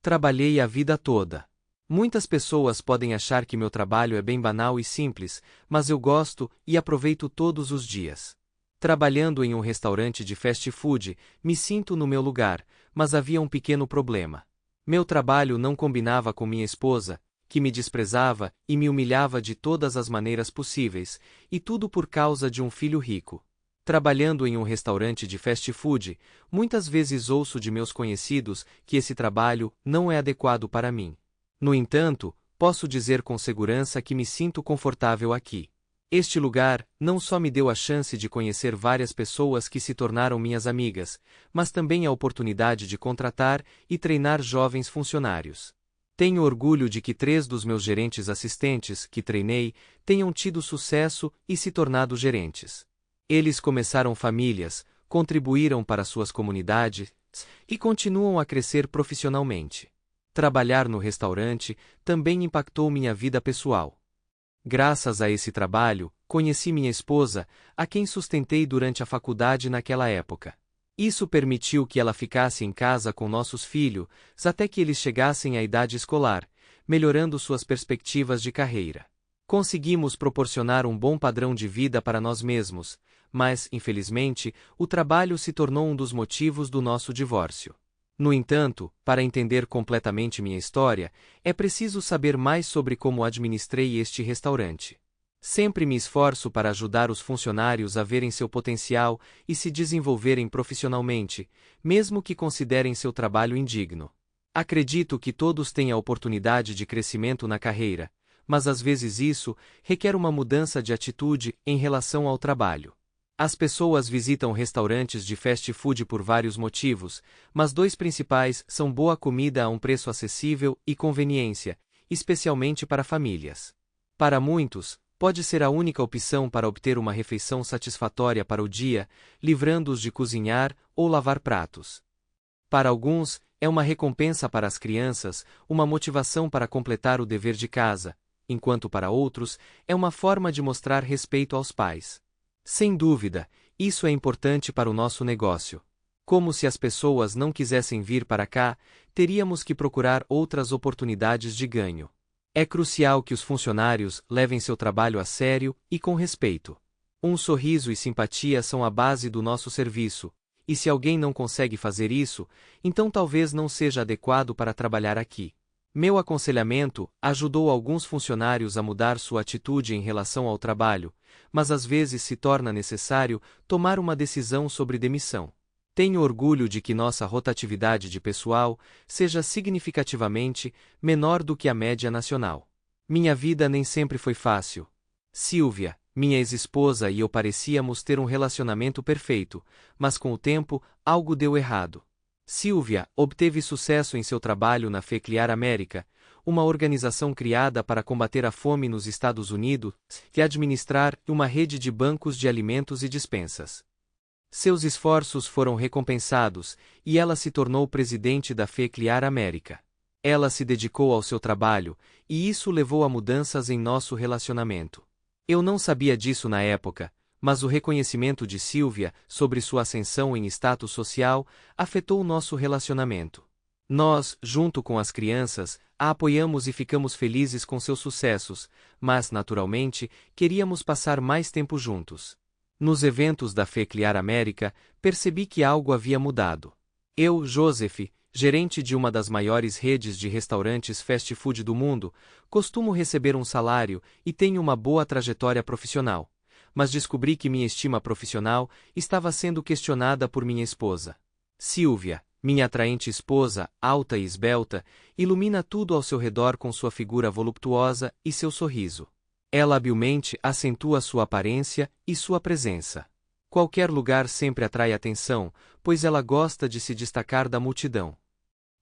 Trabalhei a vida toda. Muitas pessoas podem achar que meu trabalho é bem banal e simples, mas eu gosto e aproveito todos os dias. Trabalhando em um restaurante de fast food, me sinto no meu lugar, mas havia um pequeno problema. Meu trabalho não combinava com minha esposa, que me desprezava e me humilhava de todas as maneiras possíveis, e tudo por causa de um filho rico. Trabalhando em um restaurante de fast food, muitas vezes ouço de meus conhecidos que esse trabalho não é adequado para mim. No entanto, posso dizer com segurança que me sinto confortável aqui. Este lugar não só me deu a chance de conhecer várias pessoas que se tornaram minhas amigas, mas também a oportunidade de contratar e treinar jovens funcionários. Tenho orgulho de que 3 dos meus gerentes assistentes, que treinei, tenham tido sucesso e se tornado gerentes. Eles começaram famílias, contribuíram para suas comunidades e continuam a crescer profissionalmente. Trabalhar no restaurante também impactou minha vida pessoal. Graças a esse trabalho, conheci minha esposa, a quem sustentei durante a faculdade naquela época. Isso permitiu que ela ficasse em casa com nossos filhos até que eles chegassem à idade escolar, melhorando suas perspectivas de carreira. Conseguimos proporcionar um bom padrão de vida para nós mesmos, mas, infelizmente, o trabalho se tornou um dos motivos do nosso divórcio. No entanto, para entender completamente minha história, é preciso saber mais sobre como administrei este restaurante. Sempre me esforço para ajudar os funcionários a verem seu potencial e se desenvolverem profissionalmente, mesmo que considerem seu trabalho indigno. Acredito que todos têm a oportunidade de crescimento na carreira, mas às vezes isso requer uma mudança de atitude em relação ao trabalho. As pessoas visitam restaurantes de fast food por vários motivos, mas 2 principais são boa comida a um preço acessível e conveniência, especialmente para famílias. Para muitos, pode ser a única opção para obter uma refeição satisfatória para o dia, livrando-os de cozinhar ou lavar pratos. Para alguns, é uma recompensa para as crianças, uma motivação para completar o dever de casa, enquanto para outros, é uma forma de mostrar respeito aos pais. Sem dúvida, isso é importante para o nosso negócio. Como se as pessoas não quisessem vir para cá, teríamos que procurar outras oportunidades de ganho. É crucial que os funcionários levem seu trabalho a sério e com respeito. Um sorriso e simpatia são a base do nosso serviço, e se alguém não consegue fazer isso, então talvez não seja adequado para trabalhar aqui. Meu aconselhamento ajudou alguns funcionários a mudar sua atitude em relação ao trabalho, mas às vezes se torna necessário tomar uma decisão sobre demissão. Tenho orgulho de que nossa rotatividade de pessoal seja significativamente menor do que a média nacional. Minha vida nem sempre foi fácil. Silvia, minha ex-esposa e eu parecíamos ter um relacionamento perfeito, mas com o tempo, algo deu errado. Silvia obteve sucesso em seu trabalho na Fecliar América, uma organização criada para combater a fome nos Estados Unidos e administrar uma rede de bancos de alimentos e dispensas. Seus esforços foram recompensados, e ela se tornou presidente da Fecliar América. Ela se dedicou ao seu trabalho, e isso levou a mudanças em nosso relacionamento. Eu não sabia disso na época, mas o reconhecimento de Silvia sobre sua ascensão em status social afetou nosso relacionamento. Nós, junto com as crianças, a apoiamos e ficamos felizes com seus sucessos, mas, naturalmente, queríamos passar mais tempo juntos. Nos eventos da Fecliar América, percebi que algo havia mudado. Eu, Joseph, gerente de uma das maiores redes de restaurantes fast food do mundo, costumo receber um salário e tenho uma boa trajetória profissional. Mas descobri que minha estima profissional estava sendo questionada por minha esposa. Silvia, minha atraente esposa, alta e esbelta, ilumina tudo ao seu redor com sua figura voluptuosa e seu sorriso. Ela habilmente acentua sua aparência e sua presença. Qualquer lugar sempre atrai atenção, pois ela gosta de se destacar da multidão.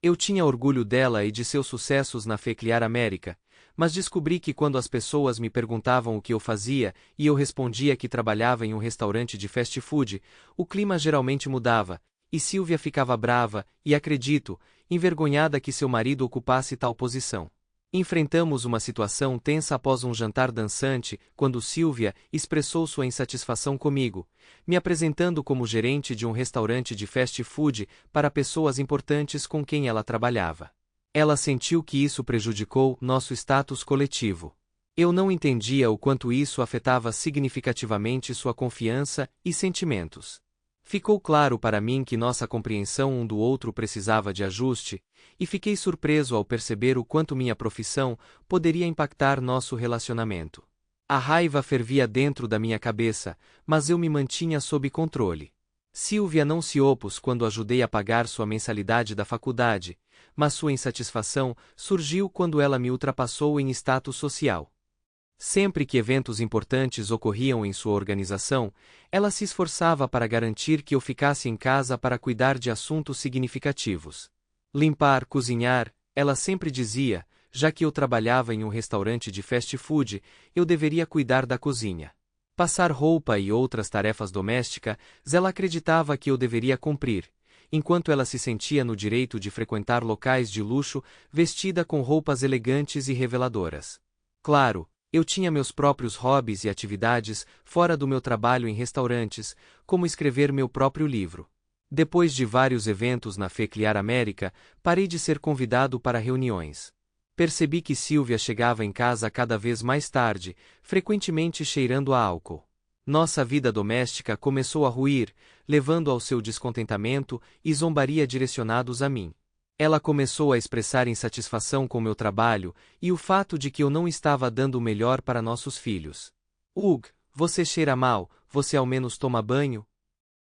Eu tinha orgulho dela e de seus sucessos na Fecliar América, mas descobri que quando as pessoas me perguntavam o que eu fazia e eu respondia que trabalhava em um restaurante de fast food, o clima geralmente mudava, e Silvia ficava brava e, acredito, envergonhada que seu marido ocupasse tal posição. Enfrentamos uma situação tensa após um jantar dançante, quando Silvia expressou sua insatisfação comigo, me apresentando como gerente de um restaurante de fast food para pessoas importantes com quem ela trabalhava. Ela sentiu que isso prejudicou nosso status coletivo. Eu não entendia o quanto isso afetava significativamente sua confiança e sentimentos. Ficou claro para mim que nossa compreensão um do outro precisava de ajuste, e fiquei surpreso ao perceber o quanto minha profissão poderia impactar nosso relacionamento. A raiva fervia dentro da minha cabeça, mas eu me mantinha sob controle. Silvia não se opôs quando ajudei a pagar sua mensalidade da faculdade, mas sua insatisfação surgiu quando ela me ultrapassou em status social. Sempre que eventos importantes ocorriam em sua organização, ela se esforçava para garantir que eu ficasse em casa para cuidar de assuntos significativos. Limpar, cozinhar, ela sempre dizia, já que eu trabalhava em um restaurante de fast food, eu deveria cuidar da cozinha. Passar roupa e outras tarefas domésticas, ela acreditava que eu deveria cumprir, enquanto ela se sentia no direito de frequentar locais de luxo vestida com roupas elegantes e reveladoras. Claro, eu tinha meus próprios hobbies e atividades fora do meu trabalho em restaurantes, como escrever meu próprio livro. Depois de vários eventos na Fecliar América, parei de ser convidado para reuniões. Percebi que Silvia chegava em casa cada vez mais tarde, frequentemente cheirando a álcool. Nossa vida doméstica começou a ruir, levando ao seu descontentamento e zombaria direcionados a mim. Ela começou a expressar insatisfação com meu trabalho e o fato de que eu não estava dando o melhor para nossos filhos. Hugh, você cheira mal, você ao menos toma banho?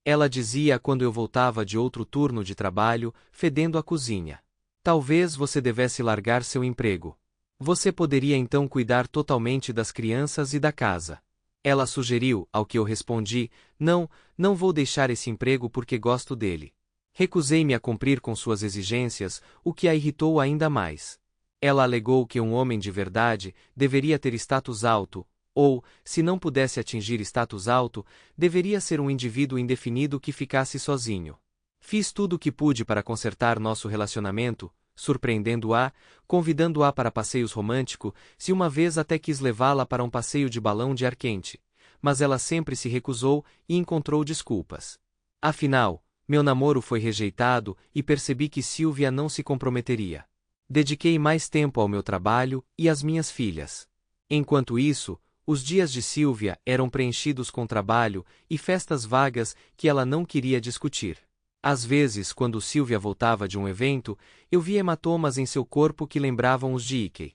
Ela dizia quando eu voltava de outro turno de trabalho, fedendo a cozinha. Talvez você devesse largar seu emprego. Você poderia então cuidar totalmente das crianças e da casa. Ela sugeriu, ao que eu respondi, não vou deixar esse emprego porque gosto dele. Recusei-me a cumprir com suas exigências, o que a irritou ainda mais. Ela alegou que um homem de verdade deveria ter status alto, ou, se não pudesse atingir status alto, deveria ser um indivíduo indefinido que ficasse sozinho. Fiz tudo o que pude para consertar nosso relacionamento, surpreendendo-a, convidando-a para passeios românticos, se uma vez até quis levá-la para um passeio de balão de ar quente, mas ela sempre se recusou e encontrou desculpas. Afinal, meu namoro foi rejeitado e percebi que Silvia não se comprometeria. Dediquei mais tempo ao meu trabalho e às minhas filhas. Enquanto isso, os dias de Silvia eram preenchidos com trabalho e festas vagas que ela não queria discutir. Às vezes, quando Silvia voltava de um evento, eu via hematomas em seu corpo que lembravam os de Ike.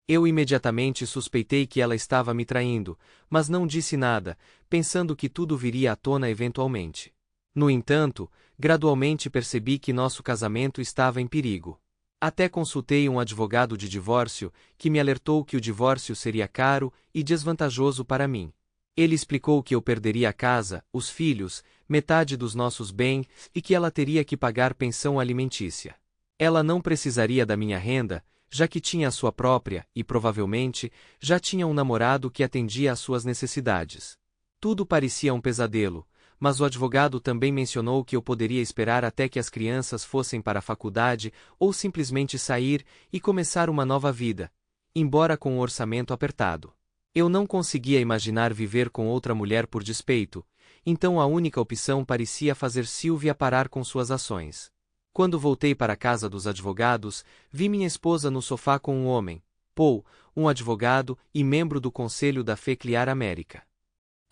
Eu imediatamente suspeitei que ela estava me traindo, mas não disse nada, pensando que tudo viria à tona eventualmente. No entanto, gradualmente percebi que nosso casamento estava em perigo. Até consultei um advogado de divórcio, que me alertou que o divórcio seria caro e desvantajoso para mim. Ele explicou que eu perderia a casa, os filhos, metade dos nossos bens e que ela teria que pagar pensão alimentícia. Ela não precisaria da minha renda, já que tinha a sua própria e, provavelmente, já tinha um namorado que atendia às suas necessidades. Tudo parecia um pesadelo, mas o advogado também mencionou que eu poderia esperar até que as crianças fossem para a faculdade ou simplesmente sair e começar uma nova vida, embora com um orçamento apertado. Eu não conseguia imaginar viver com outra mulher por despeito, então a única opção parecia fazer Silvia parar com suas ações. Quando voltei para a casa dos advogados, vi minha esposa no sofá com um homem, Paul, um advogado e membro do conselho da Fecliar América.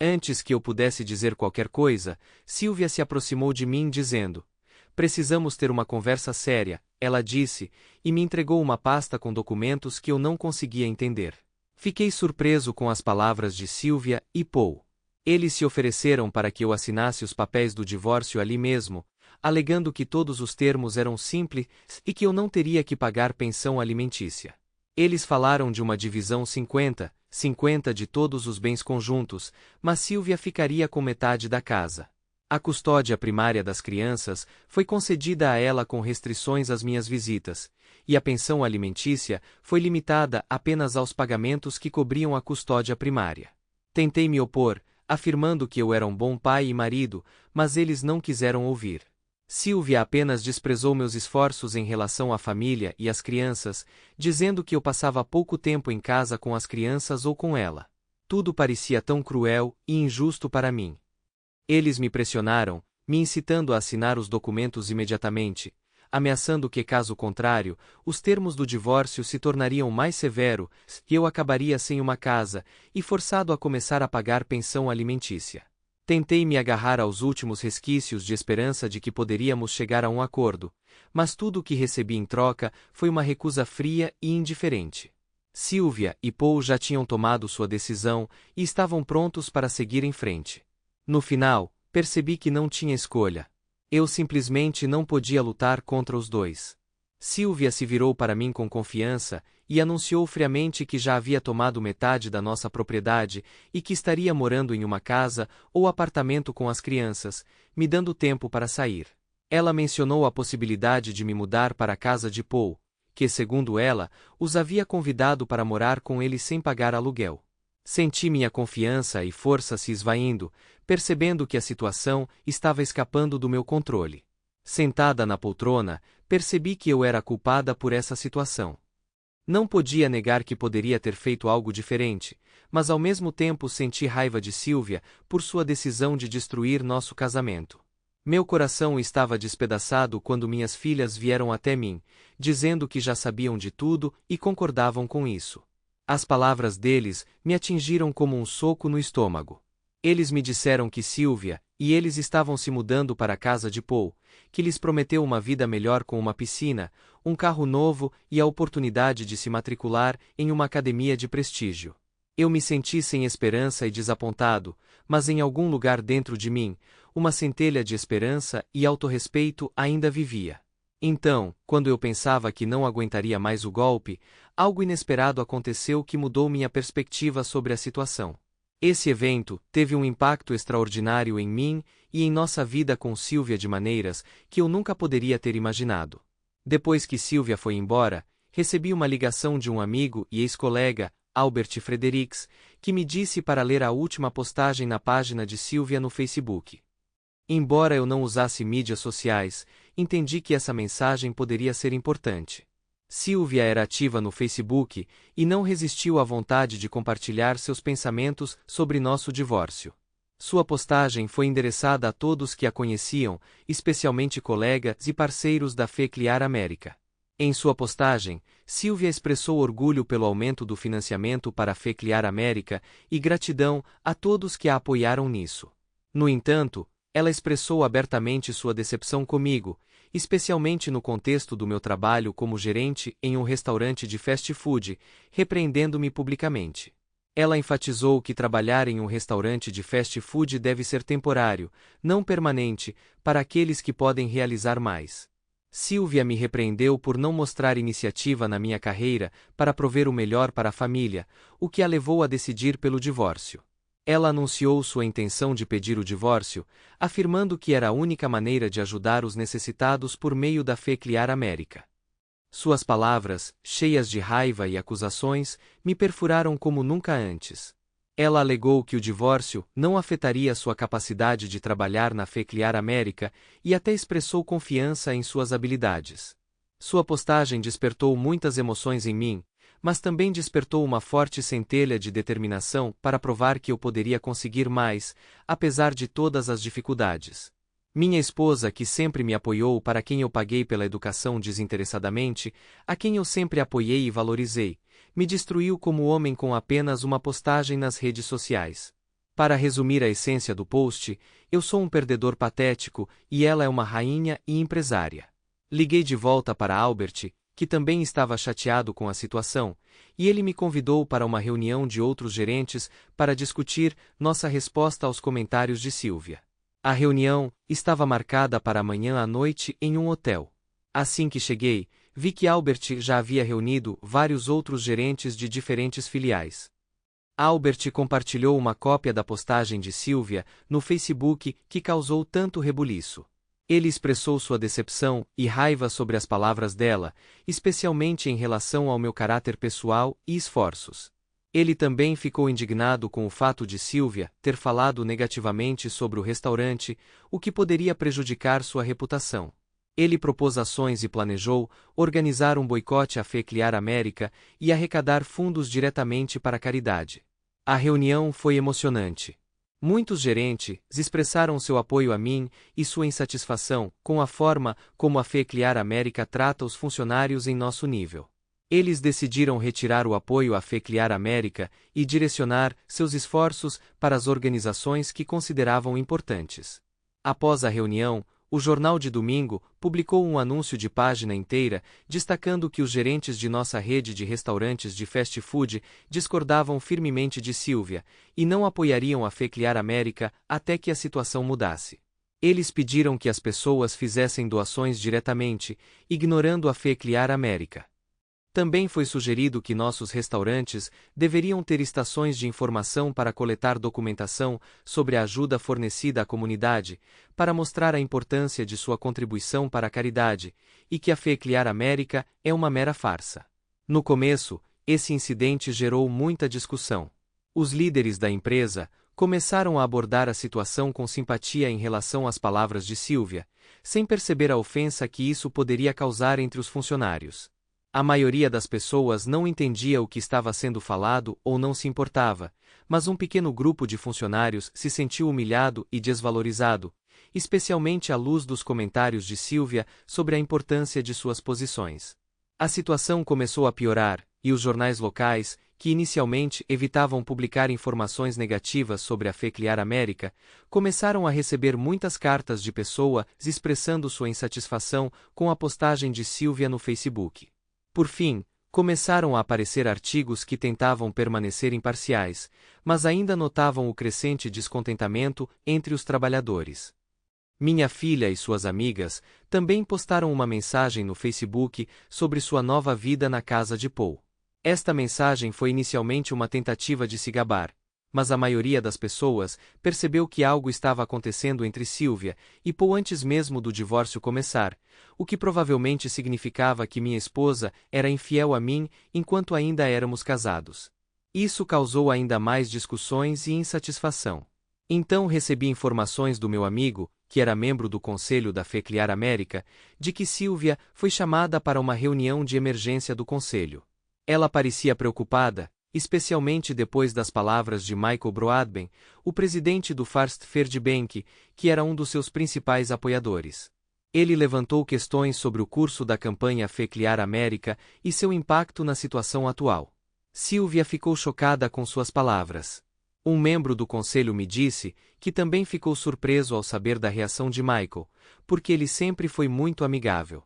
Antes que eu pudesse dizer qualquer coisa, Silvia se aproximou de mim dizendo: "Precisamos ter uma conversa séria", ela disse, e me entregou uma pasta com documentos que eu não conseguia entender. Fiquei surpreso com as palavras de Silvia e Paul. Eles se ofereceram para que eu assinasse os papéis do divórcio ali mesmo, alegando que todos os termos eram simples e que eu não teria que pagar pensão alimentícia. Eles falaram de uma divisão 50-50 de todos os bens conjuntos, mas Silvia ficaria com metade da casa. A custódia primária das crianças foi concedida a ela com restrições às minhas visitas, e a pensão alimentícia foi limitada apenas aos pagamentos que cobriam a custódia primária. Tentei me opor, afirmando que eu era um bom pai e marido, mas eles não quiseram ouvir. Silvia apenas desprezou meus esforços em relação à família e às crianças, dizendo que eu passava pouco tempo em casa com as crianças ou com ela. Tudo parecia tão cruel e injusto para mim. Eles me pressionaram, me incitando a assinar os documentos imediatamente, ameaçando que, caso contrário, os termos do divórcio se tornariam mais severos e eu acabaria sem uma casa e forçado a começar a pagar pensão alimentícia. Tentei me agarrar aos últimos resquícios de esperança de que poderíamos chegar a um acordo, mas tudo o que recebi em troca foi uma recusa fria e indiferente. Sylvia e Paul já tinham tomado sua decisão e estavam prontos para seguir em frente. No final, percebi que não tinha escolha. Eu simplesmente não podia lutar contra os dois. Sylvia se virou para mim com confiança e anunciou friamente que já havia tomado metade da nossa propriedade e que estaria morando em uma casa ou apartamento com as crianças, me dando tempo para sair. Ela mencionou a possibilidade de me mudar para a casa de Paul, que, segundo ela, os havia convidado para morar com ele sem pagar aluguel. Senti minha confiança e força se esvaindo, percebendo que a situação estava escapando do meu controle. Sentada na poltrona, percebi que eu era culpada por essa situação. Não podia negar que poderia ter feito algo diferente, mas ao mesmo tempo senti raiva de Sylvia por sua decisão de destruir nosso casamento. Meu coração estava despedaçado quando minhas filhas vieram até mim, dizendo que já sabiam de tudo e concordavam com isso. As palavras deles me atingiram como um soco no estômago. Eles me disseram que Sylvia e eles estavam se mudando para a casa de Paul, que lhes prometeu uma vida melhor com uma piscina, um carro novo e a oportunidade de se matricular em uma academia de prestígio. Eu me senti sem esperança e desapontado, mas em algum lugar dentro de mim, uma centelha de esperança e autorrespeito ainda vivia. Então, quando eu pensava que não aguentaria mais o golpe, algo inesperado aconteceu que mudou minha perspectiva sobre a situação. Esse evento teve um impacto extraordinário em mim e em nossa vida com Sylvia de maneiras que eu nunca poderia ter imaginado. Depois que Sylvia foi embora, recebi uma ligação de um amigo e ex-colega, Albert Fredericks, que me disse para ler a última postagem na página de Sylvia no Facebook. Embora eu não usasse mídias sociais, entendi que essa mensagem poderia ser importante. Sylvia era ativa no Facebook e não resistiu à vontade de compartilhar seus pensamentos sobre nosso divórcio. Sua postagem foi endereçada a todos que a conheciam, especialmente colegas e parceiros da Fé Criar América. Em sua postagem, Sylvia expressou orgulho pelo aumento do financiamento para a Fé Criar América e gratidão a todos que a apoiaram nisso. No entanto, ela expressou abertamente sua decepção comigo, especialmente no contexto do meu trabalho como gerente em um restaurante de fast food, repreendendo-me publicamente. Ela enfatizou que trabalhar em um restaurante de fast food deve ser temporário, não permanente, para aqueles que podem realizar mais. Sylvia me repreendeu por não mostrar iniciativa na minha carreira para prover o melhor para a família, o que a levou a decidir pelo divórcio. Ela anunciou sua intenção de pedir o divórcio, afirmando que era a única maneira de ajudar os necessitados por meio da Fé Criar América. Suas palavras, cheias de raiva e acusações, me perfuraram como nunca antes. Ela alegou que o divórcio não afetaria sua capacidade de trabalhar na Fé Criar América e até expressou confiança em suas habilidades. Sua postagem despertou muitas emoções em mim, mas também despertou uma forte centelha de determinação para provar que eu poderia conseguir mais, apesar de todas as dificuldades. Minha esposa, que sempre me apoiou, para quem eu paguei pela educação desinteressadamente, a quem eu sempre apoiei e valorizei, me destruiu como homem com apenas uma postagem nas redes sociais. Para resumir a essência do post, eu sou um perdedor patético e ela é uma rainha e empresária. Liguei de volta para Albert, que também estava chateado com a situação, e ele me convidou para uma reunião de outros gerentes para discutir nossa resposta aos comentários de Sylvia. A reunião estava marcada para amanhã à noite em um hotel. Assim que cheguei, vi que Albert já havia reunido vários outros gerentes de diferentes filiais. Albert compartilhou uma cópia da postagem de Sylvia no Facebook que causou tanto rebuliço. Ele expressou sua decepção e raiva sobre as palavras dela, especialmente em relação ao meu caráter pessoal e esforços. Ele também ficou indignado com o fato de Sylvia ter falado negativamente sobre o restaurante, o que poderia prejudicar sua reputação. Ele propôs ações e planejou organizar um boicote à Fé Criar América e arrecadar fundos diretamente para a caridade. A reunião foi emocionante. Muitos gerentes expressaram seu apoio a mim e sua insatisfação com a forma como a Fecliar América trata os funcionários em nosso nível. Eles decidiram retirar o apoio à Fecliar América e direcionar seus esforços para as organizações que consideravam importantes. Após a reunião, o Jornal de Domingo publicou um anúncio de página inteira destacando que os gerentes de nossa rede de restaurantes de fast food discordavam firmemente de Silvia e não apoiariam a Fecliar América até que a situação mudasse. Eles pediram que as pessoas fizessem doações diretamente, ignorando a Fecliar América. Também foi sugerido que nossos restaurantes deveriam ter estações de informação para coletar documentação sobre a ajuda fornecida à comunidade, para mostrar a importância de sua contribuição para a caridade, e que a Fecliar América é uma mera farsa. No começo, esse incidente gerou muita discussão. Os líderes da empresa começaram a abordar a situação com simpatia em relação às palavras de Silvia, sem perceber a ofensa que isso poderia causar entre os funcionários. A maioria das pessoas não entendia o que estava sendo falado ou não se importava, mas um pequeno grupo de funcionários se sentiu humilhado e desvalorizado, especialmente à luz dos comentários de Silvia sobre a importância de suas posições. A situação começou a piorar, e os jornais locais, que inicialmente evitavam publicar informações negativas sobre a Fecliar América, começaram a receber muitas cartas de pessoas expressando sua insatisfação com a postagem de Silvia no Facebook. Por fim, começaram a aparecer artigos que tentavam permanecer imparciais, mas ainda notavam o crescente descontentamento entre os trabalhadores. Minha filha e suas amigas também postaram uma mensagem no Facebook sobre sua nova vida na casa de Paul. Esta mensagem foi inicialmente uma tentativa de se gabar, mas a maioria das pessoas percebeu que algo estava acontecendo entre Silvia e Paul antes mesmo do divórcio começar, o que provavelmente significava que minha esposa era infiel a mim enquanto ainda éramos casados. Isso causou ainda mais discussões e insatisfação. Então recebi informações do meu amigo, que era membro do conselho da Fecliar América, de que Silvia foi chamada para uma reunião de emergência do conselho. Ela parecia preocupada, especialmente depois das palavras de Michael Broadbent, o presidente do First Third Bank, que era um dos seus principais apoiadores. Ele levantou questões sobre o curso da campanha Fecliar América e seu impacto na situação atual. Silvia ficou chocada com suas palavras. Um membro do conselho me disse que também ficou surpreso ao saber da reação de Michael, porque ele sempre foi muito amigável.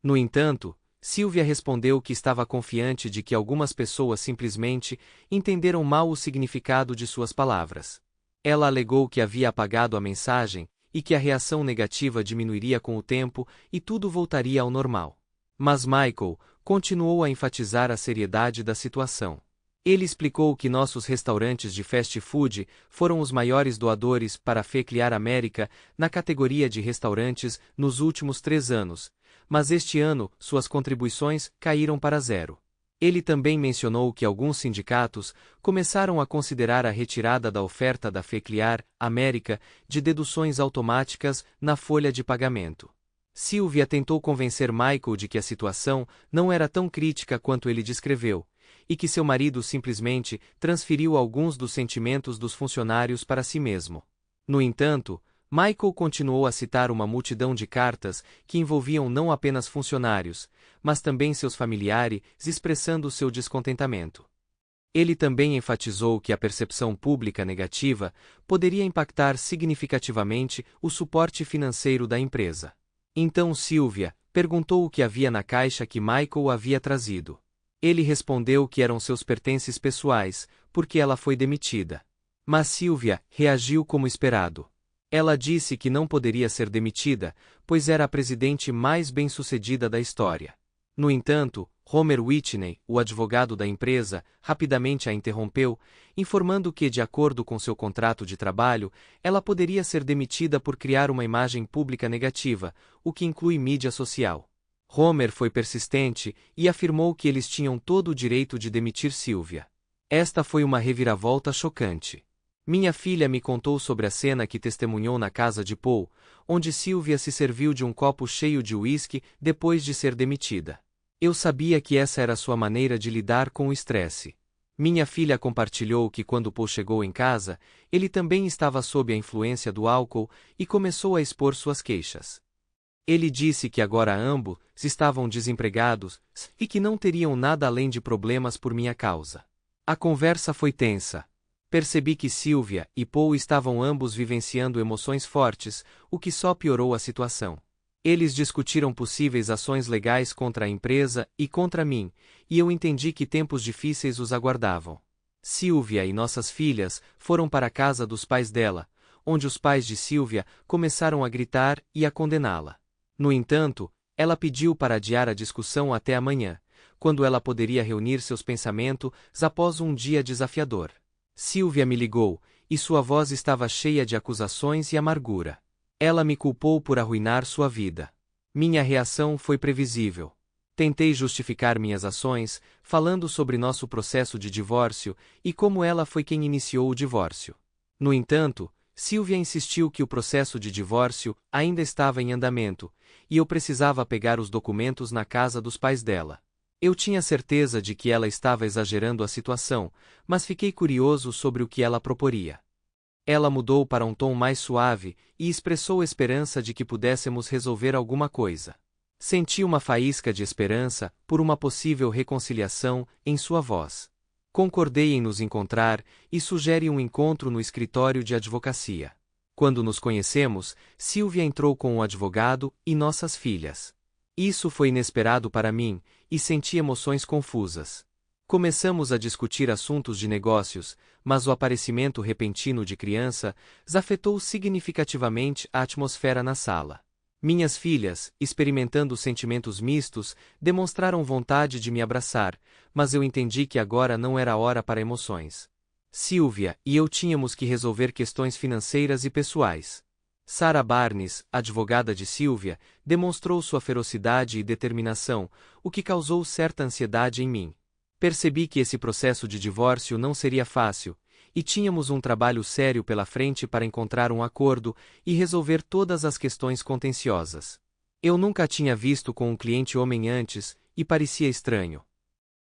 No entanto, Silvia respondeu que estava confiante de que algumas pessoas simplesmente entenderam mal o significado de suas palavras. Ela alegou que havia apagado a mensagem e que a reação negativa diminuiria com o tempo e tudo voltaria ao normal. Mas Michael continuou a enfatizar a seriedade da situação. Ele explicou que nossos restaurantes de fast food foram os maiores doadores para a Fecliar América na categoria de restaurantes nos últimos 3 anos, mas este ano suas contribuições caíram para 0. Ele também mencionou que alguns sindicatos começaram a considerar a retirada da oferta da Fecliar América de deduções automáticas na folha de pagamento. Silvia tentou convencer Michael de que a situação não era tão crítica quanto ele descreveu, e que seu marido simplesmente transferiu alguns dos sentimentos dos funcionários para si mesmo. No entanto, Michael continuou a citar uma multidão de cartas que envolviam não apenas funcionários, mas também seus familiares, expressando seu descontentamento. Ele também enfatizou que a percepção pública negativa poderia impactar significativamente o suporte financeiro da empresa. Então Silvia perguntou o que havia na caixa que Michael havia trazido. Ele respondeu que eram seus pertences pessoais, porque ela foi demitida. Mas Silvia reagiu como esperado. Ela disse que não poderia ser demitida, pois era a presidente mais bem-sucedida da história. No entanto, Homer Whitney, o advogado da empresa, rapidamente a interrompeu, informando que, de acordo com seu contrato de trabalho, ela poderia ser demitida por criar uma imagem pública negativa, o que inclui mídia social. Homer foi persistente e afirmou que eles tinham todo o direito de demitir Silvia. Esta foi uma reviravolta chocante. Minha filha me contou sobre a cena que testemunhou na casa de Paul, onde Silvia se serviu de um copo cheio de uísque depois de ser demitida. Eu sabia que essa era sua maneira de lidar com o estresse. Minha filha compartilhou que quando Paul chegou em casa, ele também estava sob a influência do álcool e começou a expor suas queixas. Ele disse que agora ambos estavam desempregados e que não teriam nada além de problemas por minha causa. A conversa foi tensa. Percebi que Sylvia e Paul estavam ambos vivenciando emoções fortes, o que só piorou a situação. Eles discutiram possíveis ações legais contra a empresa e contra mim, e eu entendi que tempos difíceis os aguardavam. Sylvia e nossas filhas foram para a casa dos pais dela, onde os pais de Sylvia começaram a gritar e a condená-la. No entanto, ela pediu para adiar a discussão até amanhã, quando ela poderia reunir seus pensamentos após um dia desafiador. Sylvia me ligou, e sua voz estava cheia de acusações e amargura. Ela me culpou por arruinar sua vida. Minha reação foi previsível. Tentei justificar minhas ações, falando sobre nosso processo de divórcio e como ela foi quem iniciou o divórcio. No entanto, Sylvia insistiu que o processo de divórcio ainda estava em andamento, e eu precisava pegar os documentos na casa dos pais dela. Eu tinha certeza de que ela estava exagerando a situação, mas fiquei curioso sobre o que ela proporia. Ela mudou para um tom mais suave e expressou esperança de que pudéssemos resolver alguma coisa. Senti uma faísca de esperança por uma possível reconciliação em sua voz. Concordei em nos encontrar e sugere um encontro no escritório de advocacia. Quando nos conhecemos, Sylvia entrou com o advogado e nossas filhas. Isso foi inesperado para mim, e senti emoções confusas. Começamos a discutir assuntos de negócios, mas o aparecimento repentino de crianças afetou significativamente a atmosfera na sala. Minhas filhas, experimentando sentimentos mistos, demonstraram vontade de me abraçar, mas eu entendi que agora não era hora para emoções. Sylvia e eu tínhamos que resolver questões financeiras e pessoais. Sarah Barnes, advogada de Sylvia, demonstrou sua ferocidade e determinação, o que causou certa ansiedade em mim. Percebi que esse processo de divórcio não seria fácil, e tínhamos um trabalho sério pela frente para encontrar um acordo e resolver todas as questões contenciosas. Eu nunca tinha visto com um cliente homem antes, e parecia estranho.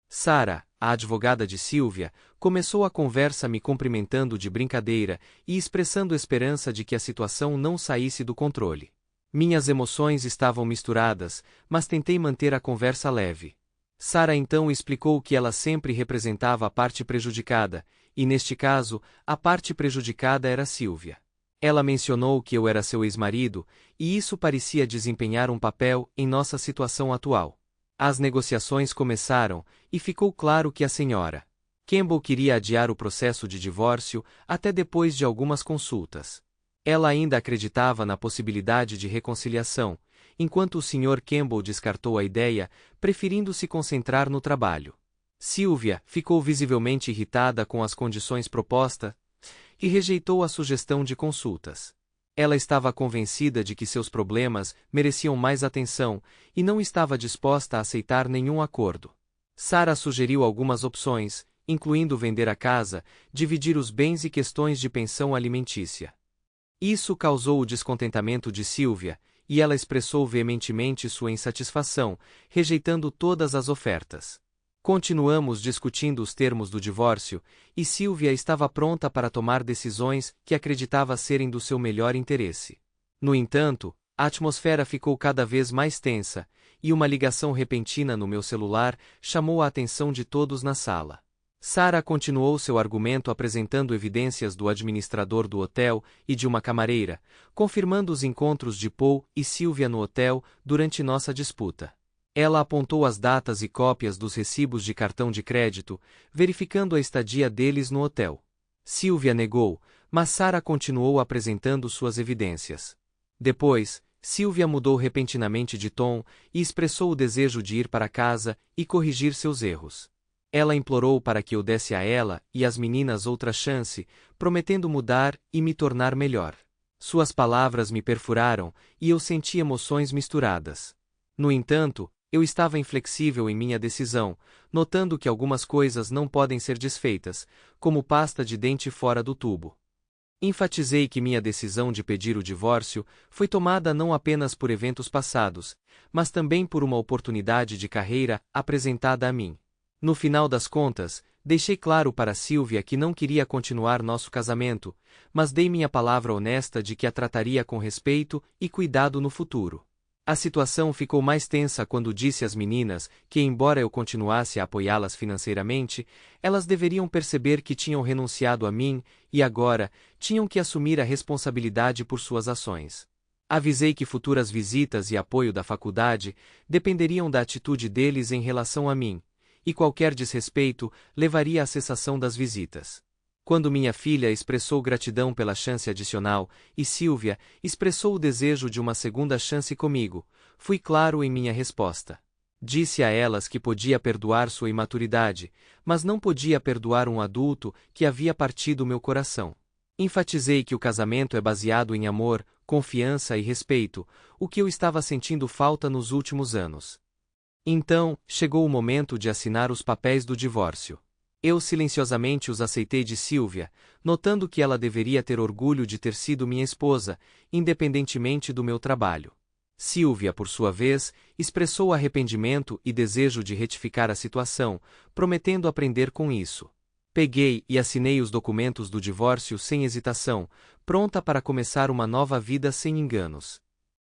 Sarah, a advogada de Sylvia, começou a conversa me cumprimentando de brincadeira e expressando esperança de que a situação não saísse do controle. Minhas emoções estavam misturadas, mas tentei manter a conversa leve. Sarah então explicou que ela sempre representava a parte prejudicada, e neste caso, a parte prejudicada era Sylvia. Ela mencionou que eu era seu ex-marido, e isso parecia desempenhar um papel em nossa situação atual. As negociações começaram, e ficou claro que a senhora Campbell queria adiar o processo de divórcio até depois de algumas consultas. Ela ainda acreditava na possibilidade de reconciliação, enquanto o Sr. Campbell descartou a ideia, preferindo se concentrar no trabalho. Sylvia ficou visivelmente irritada com as condições propostas e rejeitou a sugestão de consultas. Ela estava convencida de que seus problemas mereciam mais atenção e não estava disposta a aceitar nenhum acordo. Sarah sugeriu algumas opções, incluindo vender a casa, dividir os bens e questões de pensão alimentícia. Isso causou o descontentamento de Sylvia, e ela expressou veementemente sua insatisfação, rejeitando todas as ofertas. Continuamos discutindo os termos do divórcio, e Sylvia estava pronta para tomar decisões que acreditava serem do seu melhor interesse. No entanto, a atmosfera ficou cada vez mais tensa, e uma ligação repentina no meu celular chamou a atenção de todos na sala. Sarah continuou seu argumento apresentando evidências do administrador do hotel e de uma camareira, confirmando os encontros de Paul e Sylvia no hotel durante nossa disputa. Ela apontou as datas e cópias dos recibos de cartão de crédito, verificando a estadia deles no hotel. Sylvia negou, mas Sarah continuou apresentando suas evidências. Depois, Sylvia mudou repentinamente de tom e expressou o desejo de ir para casa e corrigir seus erros. Ela implorou para que eu desse a ela e às meninas outra chance, prometendo mudar e me tornar melhor. Suas palavras me perfuraram e eu senti emoções misturadas. No entanto, eu estava inflexível em minha decisão, notando que algumas coisas não podem ser desfeitas, como pasta de dente fora do tubo. Enfatizei que minha decisão de pedir o divórcio foi tomada não apenas por eventos passados, mas também por uma oportunidade de carreira apresentada a mim. No final das contas, Deixei claro para Silvia que não queria continuar nosso casamento, mas dei minha palavra honesta de que a trataria com respeito e cuidado no futuro. A situação ficou mais tensa quando disse às meninas que, embora eu continuasse a apoiá-las financeiramente, elas deveriam perceber que tinham renunciado a mim e agora tinham que assumir a responsabilidade por suas ações. Avisei que futuras visitas e apoio da faculdade dependeriam da atitude deles em relação a mim, e qualquer desrespeito levaria à cessação das visitas. Quando minha filha expressou gratidão pela chance adicional e Silvia expressou o desejo de uma segunda chance comigo, fui claro em minha resposta. Disse a elas que podia perdoar sua imaturidade, mas não podia perdoar um adulto que havia partido meu coração. Enfatizei que o casamento é baseado em amor, confiança e respeito, o que eu estava sentindo falta nos últimos anos. Então, chegou o momento de assinar os papéis do divórcio. Eu silenciosamente os aceitei de Silvia, notando que ela deveria ter orgulho de ter sido minha esposa, independentemente do meu trabalho. Silvia, por sua vez, expressou arrependimento e desejo de retificar a situação, prometendo aprender com isso. Peguei e assinei os documentos do divórcio sem hesitação, pronta para começar uma nova vida sem enganos.